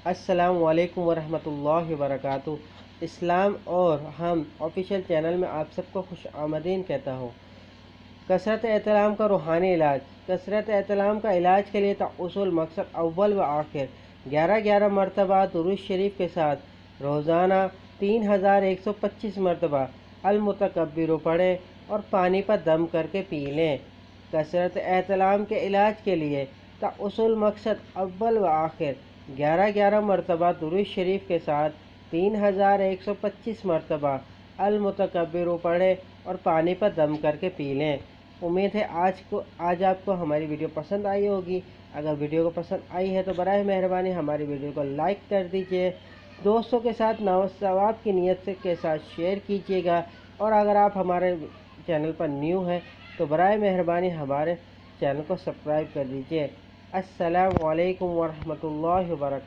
السلام علیکم ورحمۃ اللہ وبرکاتہ۔ اسلام اور ہم آفیشیل چینل میں آپ سب کو خوش آمدید کہتا ہوں۔ کثرت احتلام کا روحانی علاج۔ کثرت احتلام کا علاج کے لیے اصول مقصد اول و آخر 11 مرتبہ درود شریف کے ساتھ روزانہ 3125 مرتبہ المتکبر پڑھیں اور پانی پر دم کر کے پی لیں۔ کثرت احتلام کے علاج کے لیے اصول مقصد اول و آخر 11 مرتبہ درود شریف کے ساتھ 3125 مرتبہ المتکبر پڑھیں اور پانی پر دم کر کے پی لیں۔ امید ہے آج آپ کو ہماری ویڈیو پسند آئی ہوگی۔ اگر ویڈیو کو پسند آئی ہے تو برائے مہربانی ہماری ویڈیو کو لائک کر دیجیے، دوستوں کے ساتھ ثواب کی نیت کے ساتھ شیئر کیجیے گا، اور اگر آپ ہمارے چینل پر نیو ہیں تو برائے مہربانی ہمارے چینل کو سبسکرائب کر دیجیے۔ السلام علیکم ورحمۃ اللہ وبرکاتہ۔